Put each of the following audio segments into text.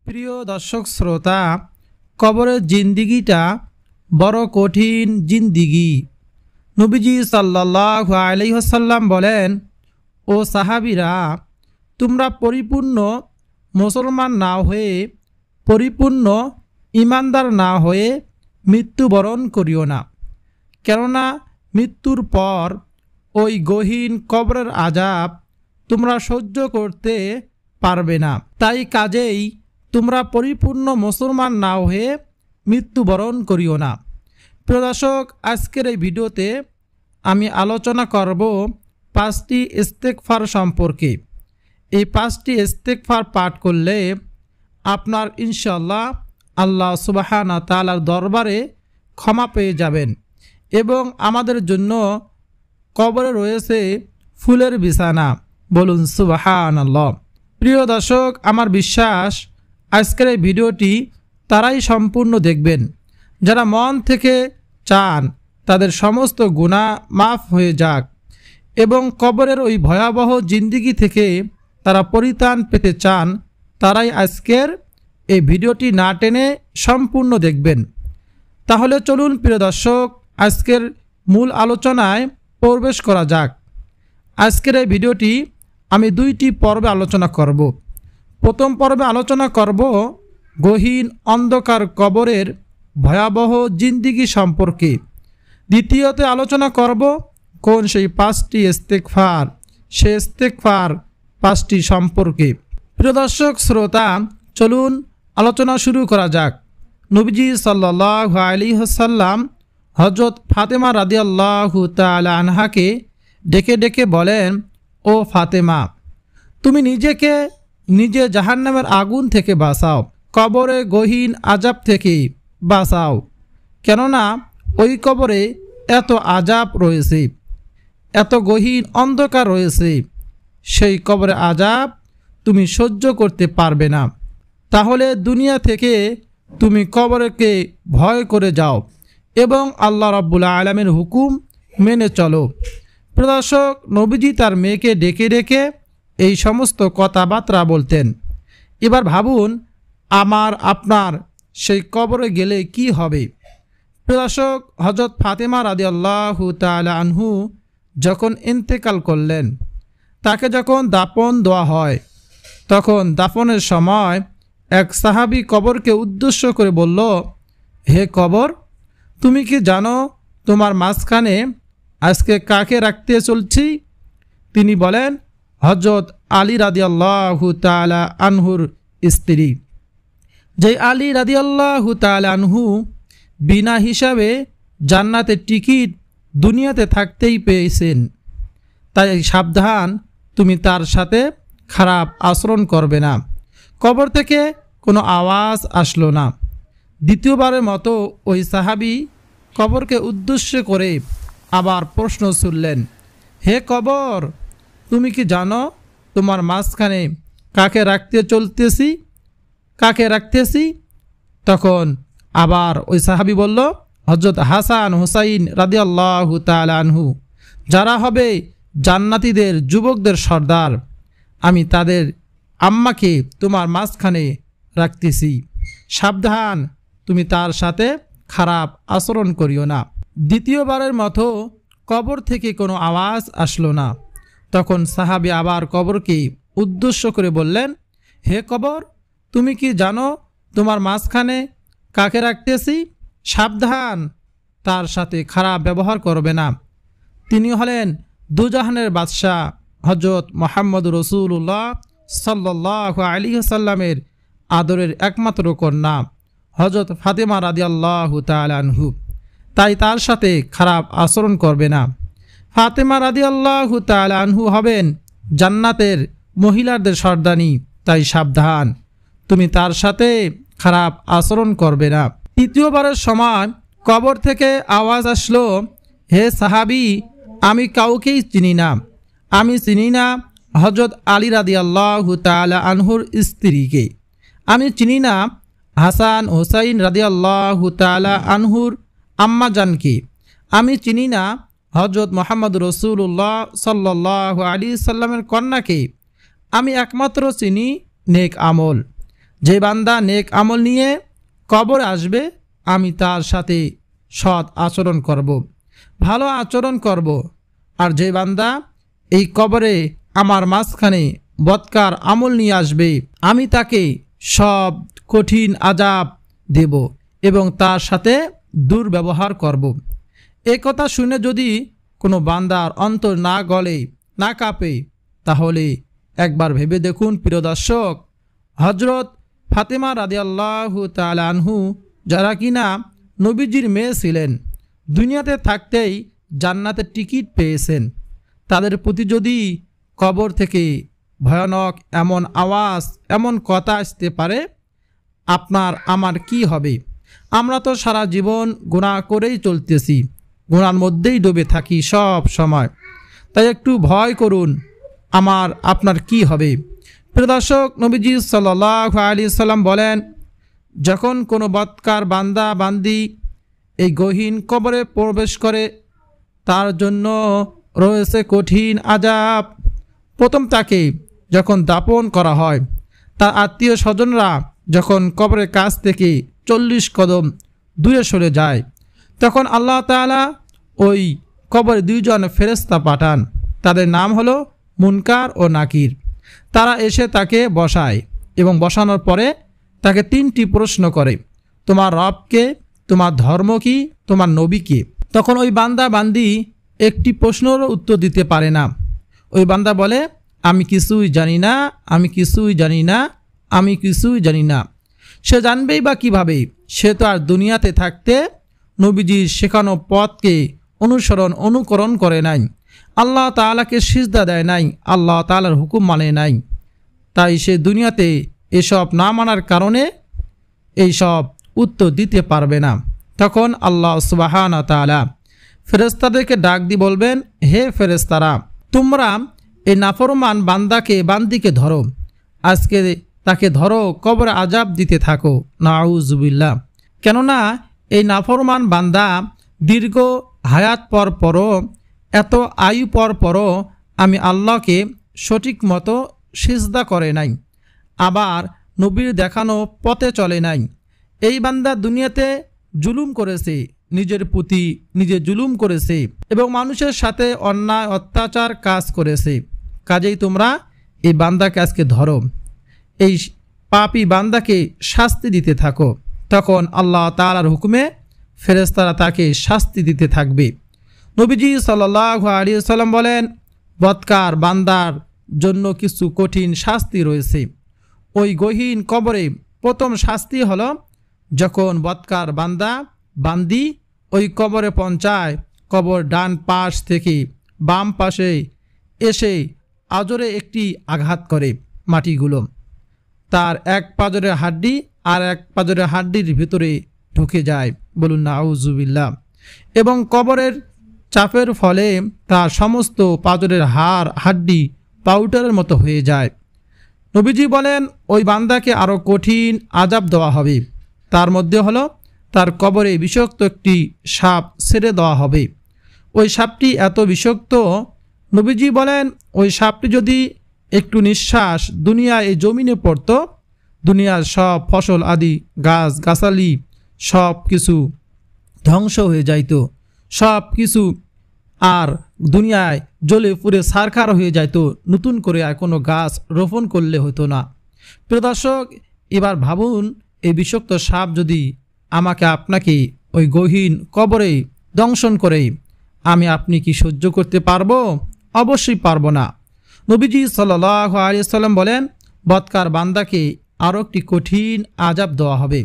প্রিয় দর্শক শ্রোতা, কবরের জিন্দিগিটা বড় কঠিন জিন্দিগি। নবীজি সাল্লাল্লাহু আলাইহি ওয়াসাল্লাম বলেন, ও সাহাবীরা, তোমরা পরিপূর্ণ মুসলমান না হয়ে, পরিপূর্ণ ইমানদার না হয়ে মৃত্যুবরণ করিও না। কেননা মৃত্যুর পর ওই গহীন কবরের আযাব তোমরা সহ্য করতে পারবে না। তাই কাজেই তোমরা পরিপূর্ণ মুসলমান না হয়ে মৃত্যুবরণ করিও না। প্রিয় দর্শক, আজকের এই ভিডিওতে আমি আলোচনা করব 5টি ইস্তেগফার সম্পর্কে। এই 5টি ইস্তেগফার পাঠ করলে আপনার ইনশাআল্লাহ আল্লাহ সুবহানাহু ওয়া তাআলার দরবারে ক্ষমা পেয়ে যাবেন এবং আমাদের জন্য কবরে রয়েছে ফুলের বিছানা। বলুন সুবহানাল্লাহ। প্রিয় দর্শক, আমার বিশ্বাস আজকের এই ভিডিওটি তারাই সম্পূর্ণ দেখবেন যারা মন থেকে চান তাদের সমস্ত গুনাহ মাফ হয়ে যাক এবং কবরের ওই ভয়াবহ জিন্দিগি থেকে তারা পরিত্রাণ পেতে চান। তারাই আজকের এই ভিডিওটি না টেনে সম্পূর্ণ দেখবেন। তাহলে চলুন প্রিয় দর্শক, আজকের মূল আলোচনায় প্রবেশ করা যাক। আজকের এই ভিডিওটি আমি 2টি পর্বে আলোচনা করব। প্রথম পর্বে আলোচনা করব গহীন অন্ধকার কবরের ভয়াবহ জিন্দিগি সম্পর্কে। দ্বিতীয়তে আলোচনা করব কোন সেই 5টি ইস্তেগফার, সেই ইস্তেগফার 5টি সম্পর্কে। প্রিয় দর্শক শ্রোতা, চলুন আলোচনা শুরু করা যাক। নবীজি সাল্লাল্লাহু আলাইহি ওয়াসাল্লাম হযরত ফাতেমা রাদিয়াল্লাহু তাআলা আনহাকে ডেকে ডেকে বলেন, ও ফাতেমা, তুমি নিজেকে নিজে জাহান্নামের আগুন থেকে বাঁচাও, কবরে গহীন আযাব থেকে বাঁচাও। কেননা ওই কবরে এত আযাব রয়েছে, এত গহীন অন্ধকার রয়েছে, সেই কবরে আযাব তুমি সহ্য করতে পারবে না। তাহলে দুনিয়া থেকে তুমি কবরকে ভয় করে যাও এবং আল্লাহ রাব্বুল আলামিনের হুকুম মেনে চলো। প্রদর্শক, নবীজি তার মেয়েকে ডেকে ডেকে এই সমস্ত কথাবার্তা বলতেন। এবার ভাবুন আমার আপনার সেই কবরে গেলে কি হবে। প্রদর্শক, হযরত ফাতেমা রাদিয়াল্লাহু তাআলা আনহু যখন ইন্তেকাল করলেন, তাকে যখন দাফন দেওয়া হয়, তখন দাফনের সময় এক সাহাবী কবরকে উদ্দেশ্য করে বলল, হে কবর, তুমি কি জানো তোমার মাঝখানে আজকে কাকে রাখতে চলছি? তিনি বলেন, হযরত আলী রাদিয়াল্লাহু তাআলা আনহুর স্ত্রী। যে আলী রাদিয়াল্লাহু তাআলা আনহু বিনা হিসাবে জান্নাতের টিকিট দুনিয়াতে থাকতেই পেয়েছেন। তাই সাবধান, তুমি তার সাথে খারাপ আচরণ করবে না। কবর থেকে কোনো আওয়াজ আসলো না। দ্বিতীয়বারের মতো ওই সাহাবী কবরকে উদ্দেশ্য করে আবার প্রশ্ন ছুড়লেন, হে কবর, তুমি কি জানো তোমার মাঝখানে কাকে রাখতেছি? তখন আবার ওই সাহাবী বলল, হযরত হাসান হুসাইন রাদিয়াল্লাহু তাআলা আনহু, যারা হবে জান্নাতীদের যুবকদের সর্দার, আমি তাদের আম্মাকে তোমার মাঝখানে রাখতেছি। সাবধান, তুমি তার সাথে খারাপ আচরণ করিও না। দ্বিতীয়বারের মতো কবর থেকে কোনো আওয়াজ আসলো না। তখন সাহাবী আবার কবরকে উদ্দেশ্য করে বললেন, হে কবর, তুমি কি জানো তোমার মাঝখানে কাকে রাখতেছি? সাবধান, তার সাথে খারাপ ব্যবহার করবে না। তিনি হলেন দুজাহানের বাদশাহ হযরত মুহাম্মদ রাসূলুল্লাহ সাল্লাল্লাহু আলাইহি ওয়াসাল্লামের আদরের একমাত্র কন্যা হযরত ফাতেমা রাদিয়াল্লাহু তাআলা আনহু। তাই তার সাথে খারাপ আচরণ করবে না। ফাতেমা রাদিয়াল্লাহু তাআলা আনহু হবেন জান্নাতের মহিলাদের সর্দানি। তাই সাবধান, তুমি তার সাথে খারাপ আচরণ করবে না। তৃতীয়বারের সময় কবর থেকে আওয়াজ আসলো, হে সাহাবী, আমি কাউকেই চিনি না। আমি চিনি না হযরত আলী রাদিয়াল্লাহু তাআলা আনহুর স্ত্রীকে। আমি চিনি না হাসান হুসাইন রাদিয়াল্লাহু তাআলা আনহুর আম্মাজানকে। আমি চিনি না হযরত মুহাম্মদ রাসূলুল্লাহ সাল্লাল্লাহু আলাইহি সাল্লামের কন্যাকে। আমি একমাত্র চিনি নেক আমল। যে বান্দা নেক আমল নিয়ে কবরে আসবে আমি তার সাথে সৎ আচরণ করব, ভালো আচরণ করব। আর যে বান্দা এই কবরে আমার মাঝখানে বদকার আমল নিয়ে আসবে আমি তাকে সব কঠিন আযাব দেব এবং তার সাথে দুর্ব্যবহার করব। এ কথা শুনে যদি কোনো বান্দার অন্তর না গলে না কাঁপে তাহলে একবার ভেবে দেখুন প্রিয় দর্শক, হজরত ফাতেমা রাদিয়াল্লাহু তাআলা আনহু যারা কিনা নবীজির মেয়ে ছিলেন, দুনিয়াতে থাকতেই জান্নাতের টিকিট পেয়েছেন, তাদের প্রতি যদি কবর থেকে ভয়ানক এমন আওয়াজ এমন কথা আসতে পারে আপনার আমার কি হবে? আমরা তো সারা জীবন গুনাহ করেই চলতেছি, গুনার মধ্যেই ডুবে থাকি সব সময়, তাই একটু ভয় করুন আমার আপনার কি হবে? প্রিয় দর্শক, নবীজি সাল্লাল্লাহু আলাইহি সাল্লাম বলেন, যখন কোনো বদকার বান্দা বান্দি এই গহীন কবরে প্রবেশ করে তার জন্য রয়েছে কঠিন আযাব। প্রথম তাকে যখন দাপন করা হয়, তার আত্মীয় স্বজনরা যখন কবরের কাছ থেকে 40 কদম দূরে সরে যায়, তখন আল্লাহ তাআলা ওই কবরে 2 জন ফেরেশতা পাঠান। তাদের নাম হলো মুনকার ও নাকির। তারা এসে তাকে বসায় এবং বসানোর পরে তাকে 3টি প্রশ্ন করে, তোমার রবকে, তোমার ধর্ম কি, তোমার নবী কে? তখন ওই বান্দা বান্দি একটি প্রশ্নেরও উত্তর দিতে পারে না। ওই বান্দা বলে, আমি কিছুই জানি না, আমি কিছুই জানি না, আমি কিছুই জানি না। সে জানবেই বা কিভাবে? সে তো আর দুনিয়াতে থাকতে নবীজির শেখানো পথকে অনুকরণ করে নাই, আল্লাহ তাআলাকে সিজদা দেয় নাই, আল্লাহ তাআলার হুকুম মানে নাই। তাই সে দুনিয়াতে এসব না মানার কারণে এইসব উত্তর দিতে পারবে না। তখন আল্লাহ সুবহানাহু ওয়া তাআলা ফেরেশতাদেরকে ডাক দিয়ে বলবেন, হে ফেরেশতারা, তোমরা এই নাফরমান বান্দিকে ধরো, আজকে তাকে ধরো, কবরে আযাব দিতে থাকো। নাউজুবিল্লাহ। কেননা এই নাফরমান বান্দা দীর্ঘ হায়াত পরও, এত আয়ু পরও আমি আল্লাহকে সঠিক মতো সিজদা করে নাই, আবার নবীর দেখানো পথে চলে নাই। এই বান্দা দুনিয়াতে জুলুম করেছে, নিজের প্রতি নিজে জুলুম করেছে এবং মানুষের সাথে অন্যায় অত্যাচার কাজ করেছে। কাজেই তোমরা এই বান্দাকে আজকে ধরো, এই পাপী বান্দাকে শাস্তি দিতে থাকো। তখন আল্লাহ তাআলার হুকুমে ফেরেশতারা তাকে শাস্তি দিতে থাকবে। নবীজি সাল্লাল্লাহু আলাইহি ওয়াসাল্লাম বলেন, বদকার বান্দার জন্য কিছু কঠিন শাস্তি রয়েছে। ওই গহীন কবরে প্রথম শাস্তি হলো, যখন বদকার বান্দি ওই কবরে পৌঁছায়, কবর ডান পাশ থেকে বাম পাশে এসে আজরে একটি আঘাত করে মাটিগুলো, তার এক পাজরের হাড্ডি আর এক পাজরের হাড্ডির ভিতরে ঢুকে যায়, বলুন নাউজুবিল্লাহ। এবং কবরের চাপের ফলে তার সমস্ত পাজরের হাড্ডি পাউডারের মতো হয়ে যায়। নবীজি বলেন, ওই বান্দাকে আরও কঠিন আযাব দেওয়া হবে। তার মধ্যে হলো তার কবরে বিষাক্ত একটি সাপ ছেড়ে দেওয়া হবে। ওই সাপটি এত বিষাক্ত, নবীজি বলেন, ওই সাপটি যদি একটু নিঃশ্বাস দুনিয়ায় এই জমিনে পড়ত, দুনিয়ার সব ফসল আদি গাছ গাছালি সব কিছু ধ্বংস হয়ে যাইত, সব কিছু আর দুনিয়ায় জ্বলে পুড়ে ছারখার হয়ে যাইত, নতুন করে আর কোনো গাছ রোপণ করলে হতো না। প্রিয় দর্শক, এবার ভাবুন, এই বিষাক্ত সাপ যদি আমাকে আপনাকে ওই গহীন কবরে দংশন করে, আমি আপনি কি সহ্য করতে পারবো? অবশ্যই পারবো না। নবীজি সাল্লাল্লাহু আলাইহি ওয়াসাল্লাম বলেন, বদকার বান্দাকে আরও একটি কঠিন আযাব দেওয়া হবে।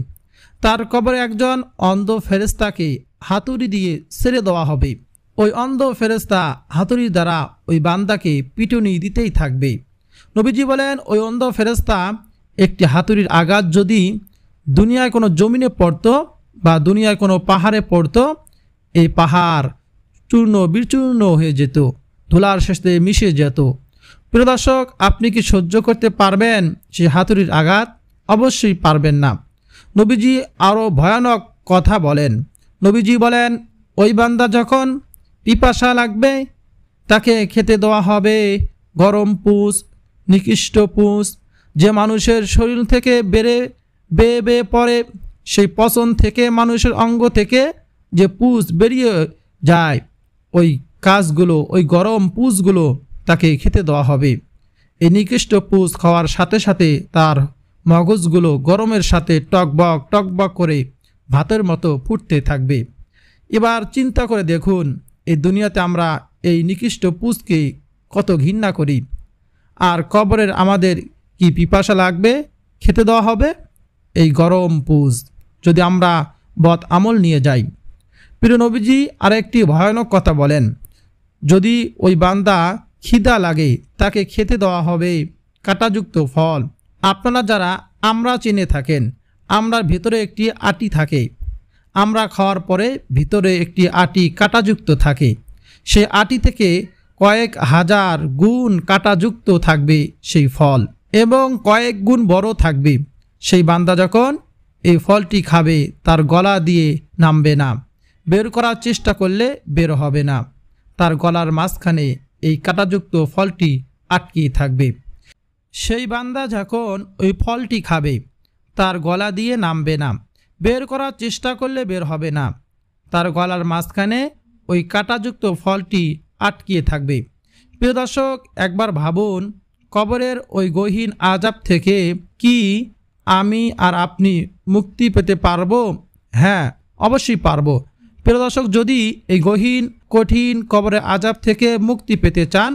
তার কবরে একজন অন্ধ ফেরেশতাকে হাতুড়ি দিয়ে ছেড়ে দেওয়া হবে। ওই অন্ধ ফেরেশতা হাতুড়ির দ্বারা ওই বান্দাকে পিটুনি দিতেই থাকবে। নবীজি বলেন, ওই অন্ধ ফেরেশতা একটি হাতুড়ির আঘাত যদি দুনিয়ায় কোনো জমিনে পড়ত বা দুনিয়ার কোনো পাহাড়ে পড়ত, এই পাহাড় চূর্ণ বিচূর্ণ হয়ে যেত, ধুলার সাথে মিশে যেত। প্রিয় দর্শক, আপনি কি সহ্য করতে পারবেন সেই হাতুড়ির আঘাত? অবশ্যই পারবেন না। নবীজি আরও ভয়ানক কথা বলেন। নবীজি বলেন, ওই বান্দা যখন পিপাসা লাগবে তাকে খেতে দেওয়া হবে গরম পুষ, নিকৃষ্ট পুষ, যে মানুষের শরীর থেকে বেয়ে বেয়ে পড়ে, সেই পচন থেকে মানুষের অঙ্গ থেকে যে পুষ বেরিয়ে যায়, ওই কাজগুলো, ওই গরম পুষগুলো তাকে খেতে দেওয়া হবে। এই নিকৃষ্ট পুষ খাওয়ার সাথে সাথে তার মগজগুলো গরমের সাথে টকবক করে ভাতের মতো ফুটতে থাকবে। এবার চিন্তা করে দেখুন, এই দুনিয়াতে আমরা এই নিকৃষ্ট পুষকে কত ঘৃণা করি, আর কবরের আমাদের কি পিপাসা লাগবে, খেতে দেওয়া হবে এই গরম পুষ, যদি আমরা বদ আমল নিয়ে যাই। প্রিয় নবীজি আরেকটি ভয়ানক কথা বলেন, যদি ওই বান্দা খিদা লাগে তাকে খেতে দেওয়া হবে কাঁটাযুক্ত ফল। আপনারা যারা আমরা চিনে থাকেন, আমরার ভিতরে একটি আটি থাকে, আমরা খাওয়ার পরে ভিতরে একটি আটি কাঁটাযুক্ত থাকে, সেই আটি থেকে কয়েক হাজার গুণ কাঁটাযুক্ত থাকবে সেই ফল, এবং কয়েক গুণ বড় থাকবে। সেই বান্দা যখন এই ফলটি খাবে তার গলা দিয়ে নামবে না, বের করার চেষ্টা করলে বের হবে না, তার গলার মাঝখানে এই কাঁটাযুক্ত ফলটি আটকে থাকবে। সেই বান্দা যখন ওই ফলটি খাবে তার গলা দিয়ে নামবে না, বের করার চেষ্টা করলে বের হবে না, তার গলার মাঝখানে ওই কাঁটাযুক্ত ফলটি আটকিয়ে থাকবে। প্রিয় দর্শক, একবার ভাবুন, কবরের ওই গহীন আযাব থেকে কি আমি আর আপনি মুক্তি পেতে পারবো? হ্যাঁ, অবশ্যই পারবো। প্রিয় দর্শক, যদি এই গহীন কঠিন কবরের আযাব থেকে মুক্তি পেতে চান,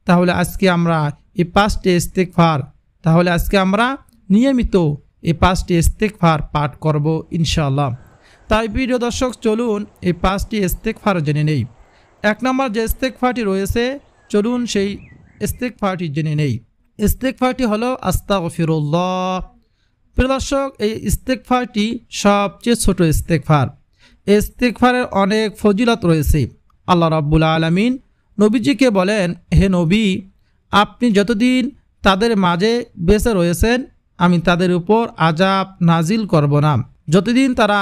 তাহলে আজকে আমরা এই 5টি ইস্তেগফার, তাহলে আজকে আমরা নিয়মিত এই 5টি ইস্তেগফার পাঠ করব ইনশাআল্লাহ। তাই প্রিয় দর্শক, চলুন এই 5টি ইস্তেগফার জেনে নেই। 1 নম্বর যে ইস্তেগফারটি রয়েছে, চলুন সেই ইস্তেগফারটি জেনে নেই। ইস্তেগফারটি হলো আস্তাগফিরুল্লাহ। প্রিয় দর্শক, এই ইস্তেগফারটি সবচেয়ে ছোট ইস্তেগফার। এই ইস্তেগফারের অনেক ফজিলত রয়েছে। আল্লাহ রাব্বুল আলামিন নবীজিকে বলেন, হে নবী, আপনি যতদিন তাদের মাঝে বেঁচে রয়েছেন আমি তাদের উপর আযাব নাজিল করব না। যতদিন তারা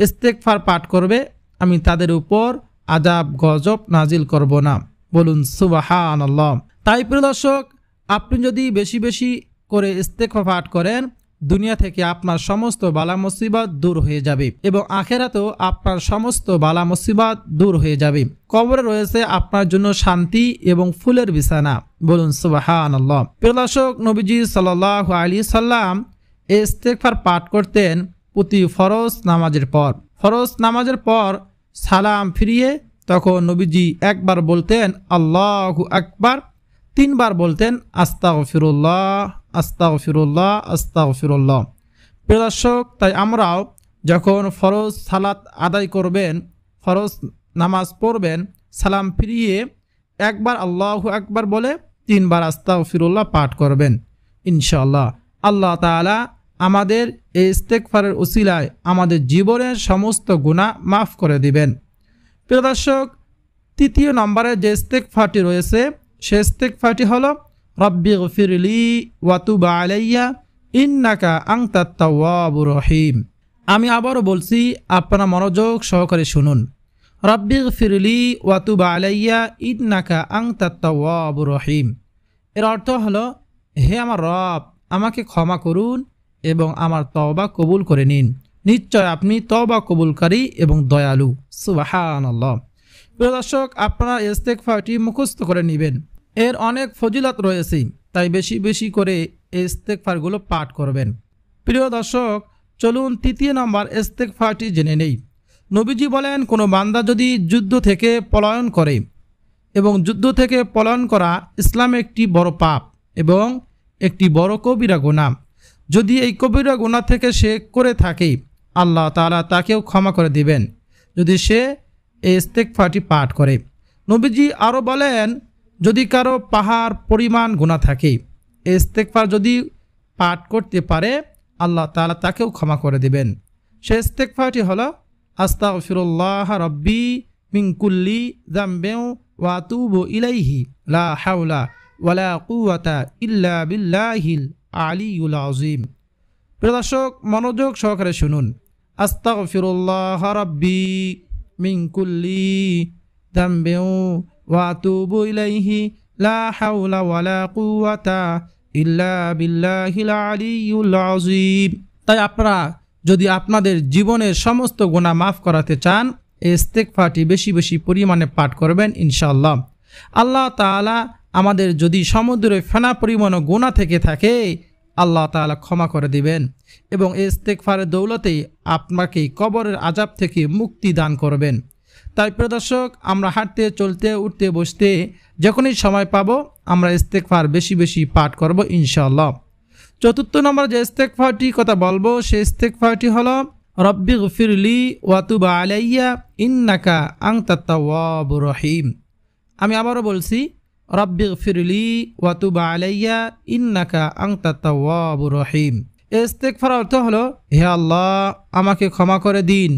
ইস্তেগফার পাঠ করবে আমি তাদের উপর আযাব গজব নাজিল করব না। বলুন সুবহানাল্লাহ। তাই প্রিয় দর্শক, আপনি যদি বেশি বেশি করে ইস্তেগফার পাঠ করেন, দুনিয়া থেকে আপনার সমস্ত বালা মুসিবত দূর হয়ে যাবে এবং আখেরাতেও আপনার সমস্ত বালা মুসিবত দূর হয়ে যাবে। কবরে রয়েছে আপনার জন্য শান্তি এবং ফুলের বিছানা। বলুন সুবহানাল্লাহ। প্রিয় দর্শক, নবীজি সাল্লাল্লাহু আলাইহি সাল্লাম এই ইস্তেগফার পাঠ করতেন প্রতি ফরজ নামাজের পর। ফরজ নামাজের পর সালাম ফিরিয়ে তখন নবীজি একবার বলতেন আল্লাহু আকবার, 3 বার বলতেন আস্তাগফিরুল্লাহ আস্তাগফিরুল্লাহ আস্তাগফিরুল্লাহ। প্রিয় দর্শক, তাই আমরাও যখন ফরজ সালাত আদায় করবেন, ফরজ নামাজ পড়বেন, সালাম ফিরিয়ে একবার আল্লাহু আকবার বলে 3 বার আস্তাগফিরুল্লাহ পাঠ করবেন ইনশাআল্লাহ। আল্লাহ তাআলা আমাদের এই ইস্তেগফারের উসিলায় আমাদের জীবনের সমস্ত গুনাহ মাফ করে দিবেন। প্রিয় দর্শক, 3য় নম্বরে যে ইস্তেগফারটি রয়েছে, সে ইস্তেগফারটি হলো রব্বিগফিরলি ওয়া তুব আলাইয়া ইন্নাকা আনতাত তাওয়াবুর রহিম। আমি আবারও বলছি, আপনারা মনোযোগ সহকারে শুনুন। রব্বিগফিরলি ওয়া তুব আলাইয়া ইন্নাকা আনতাত তাওয়াবুর রহিম। এর অর্থ হলো, হে আমার রব, আমাকে ক্ষমা করুন এবং আমার তওবা কবুল করে নিন, নিশ্চয় আপনি তওবা কবুলকারী এবং দয়ালু। সুবহানাল্লাহ। প্রিয় দর্শক, আপনারা ইস্তেগফারটি মুখস্থ করে নেবেন। এর অনেক ফজিলত রয়েছে, তাই বেশি বেশি করে এই ইস্তেগফারগুলো পাঠ করবেন। প্রিয় দর্শক, চলুন 3য় নম্বর ইস্তেগফারটি জেনে নেই। নবীজি বলেন, কোনো বান্দা যদি যুদ্ধ থেকে পলায়ন করে, এবং যুদ্ধ থেকে পলায়ন করা ইসলামে একটি বড় পাপ এবং একটি বড় কবিরা গুনাহ। যদি এই কবিরা গুনাহ থেকে সে করে থাকে, আল্লাহ তাআলা তাকেও ক্ষমা করে দিবেন যদি সে এই ইস্তেগফারটি পাঠ করে। নবীজি আরও বলেন, যদি কারো পাহাড় পরিমাণ গুনাহ থাকে, এই ইস্তেগফার যদি পাঠ করতে পারে, আল্লাহ তাআলা তাকেও ক্ষমা করে দিবেন। সেই ইস্তেগফারটি হলো আস্তাগফিরুল্লাহ রাব্বি মিন কুল্লি যামবিন ওয়া আতুবু ইলাইহি লা হাওলা ওয়ালা কুওয়াতা ইল্লা বিল্লাহিল আলিয়্যুল আযীম। প্রিয় দর্শক, মনোযোগ সহকারে শুনুন। আস্তাগফিরুল্লাহ রাব্বি মিন কুল্লি যামবিন ওয়া আতুবু ইলাইহি লা হাওলা ওয়ালা কুওয়াতা ইল্লা বিল্লাহিল আলিয়্যুল আযীম। তাই আপনারা যদি আপনাদের জীবনের সমস্ত গুনাহ মাফ করাতে চান, এই ইস্তেগফারটি বেশি বেশি পরিমাণে পাঠ করবেন ইনশাআল্লাহ। আল্লাহ তাআলা আমাদের যদি সমুদ্রের ফেনা পরিমাণ গুনাহ থেকে থাকে, আল্লাহ তাআলা ক্ষমা করে দিবেন এবং এই ইস্তেগফারের দৌলতেই আপনাকে কবরের আযাব থেকে মুক্তি দান করবেন। তাই প্রিয় দর্শক, আমরা হাঁটতে চলতে উঠতে বসতে যখনই সময় পাবো আমরা ইস্তেগফার বেশি বেশি পাঠ করব ইনশাআল্লাহ। চতুর্থ নম্বর যে ইস্তেগফারটি কথা বলবো সেই ইস্তেগফারটি হলো রব্বিগফিরলি ওয়া তুব আলাইয়া ইন্নাকা আনতাত তাওয়াবুর রহিম। আমি আবারও বলছি, রব্বিগফিরলি ওয়া তুব আলাইয়া ইন্নাকা আনতাত তাওয়াবুর রহিম। এই ইস্তেগফার অর্থ হলো, হে আল্লাহ আমাকে ক্ষমা করে দিন,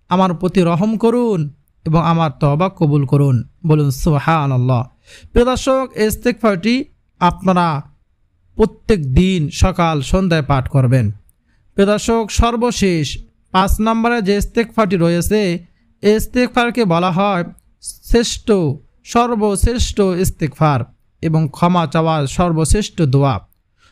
আমার প্রতি রহম করুন এবং আমার তওবা কবুল করুন। বলুন সুবহানাল্লাহ। প্রিয় দর্শক, এই ইস্তেগফারটি আপনারা প্রত্যেক দিন সকাল সন্ধ্যায় পাঠ করবেন। প্রিয় দর্শক, সর্বশেষ 5 নম্বরে যে ইস্তেগফারটি রয়েছে, এই ইস্তেগফারকে বলা হয় সর্বশ্রেষ্ঠ ইস্তেগফার এবং ক্ষমা চাওয়ার সর্বশ্রেষ্ঠ দোয়া।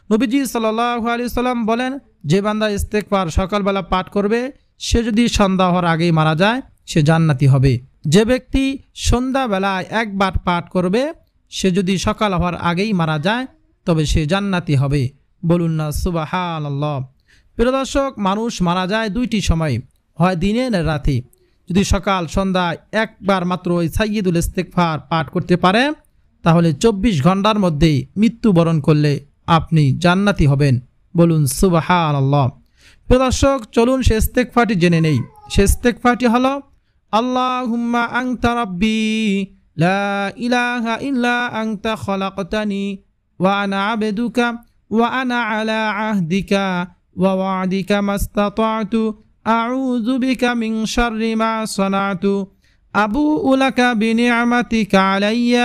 নবীজি সাল্লাল্লাহু আলাইহি সাল্লাম বলেন, যে বান্দা ইস্তেগফার সকালবেলা পাঠ করবে সে যদি সন্ধ্যা হওয়ার আগেই মারা যায় সে জান্নাতি হবে। যে ব্যক্তি সন্ধ্যাবেলায় একবার পাঠ করবে সে যদি সকাল হওয়ার আগেই মারা যায় তবে সে জান্নাতি হবে। বলুন না সুবহানাল্লাহ। প্রিয় দর্শক, মানুষ মারা যায় দুইটি সময়, হয় দিনে না রাতে। যদি সকাল সন্ধ্যায় একবার মাত্র ওই সাইয়্যিদুল ইস্তেগফার পাঠ করতে পারে তাহলে 24 ঘন্টার মধ্যেই মৃত্যুবরণ করলে আপনি জান্নাতি হবেন। বলুন সুবহানাল্লাহ। প্রিয় দর্শক, চলুন সে ইস্তেগফারটি জেনে নেই। সে ইস্তেগফারটি হলো, আল্লাহুম্মা আনতা রাব্বি লা ইলাহা ইল্লা আনতা খলাকতানি ওয়া আনা আবদুকা ওয়া আনা আলা আহদিকা ওয়া ওয়া'দিকা মাস্তাতা'তু আউযু বিকা মিন শাররি মা সানা'তু আবু'ু লাকা বিনি'মাতিকা আলাইয়া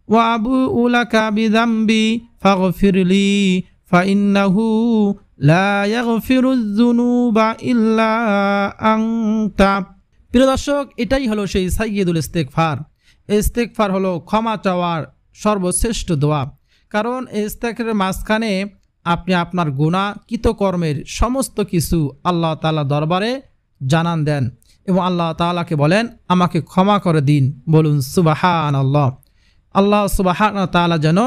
ওয়া আবু'ু লাকা বিযামবি ফাগফিরলি ফাইন্নাহু লা ইয়াগফিরুয যুনুবা ইল্লা আনতা। প্রিয় দর্শক, এটাই হলো সেই সাইয়্যিদুল ইস্তেগফার। এই ইস্তেগফার হলো ক্ষমা চাওয়ার সর্বশ্রেষ্ঠ দোয়া। কারণ এই ইস্তেগফারের মাঝখানে আপনি আপনার গুনাহ কৃতকর্মের সমস্ত কিছু আল্লাহ তাআলা দরবারে জানান দেন এবং আল্লাহ তাআলাকে বলেন, আমাকে ক্ষমা করে দিন। বলুন সুবহানাল্লাহ। আল্লাহ সুবহানাহু ওয়া তাআলা যেন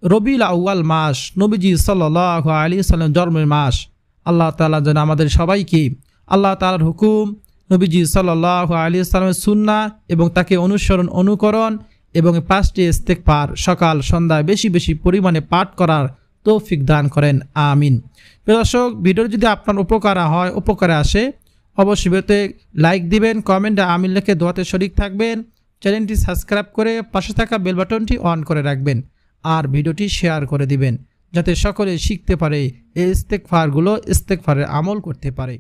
রবিউল আউয়াল মাস, নবীজি সাল্লাল্লাহু আলাইহি সাল্লাম জন্মের মাস, আল্লাহ তাআলা যেন আমাদের সবাইকে আল্লাহ তাআলার হুকুম, নবীজি সাল্লাল্লাহু আলাইহি সাল্লামের সুন্নাহ এবং তাকে অনুকরণ এবং 5টি ইস্তেগফার সকাল সন্ধ্যায় বেশি বেশি পরিমাণে পাঠ করার তৌফিক দান করেন। আমিন। প্রিয় দর্শক, ভিডিও যদি আপনার উপকারে আসে অবশ্যই ভিডিওতে লাইক দিবেন, কমেন্টে আমিন লিখে দোয়াতে শরীক থাকবেন, চ্যানেলটি সাবস্ক্রাইব করে পাশে থাকা বেল বাটনটি অন করে রাখবেন আর ভিডিওটি শেয়ার করে দিবেন যাতে সকলে শিখতে পারে এই ইস্তেগফারগুলো, ইস্তেগফারের আমল করতে পারে।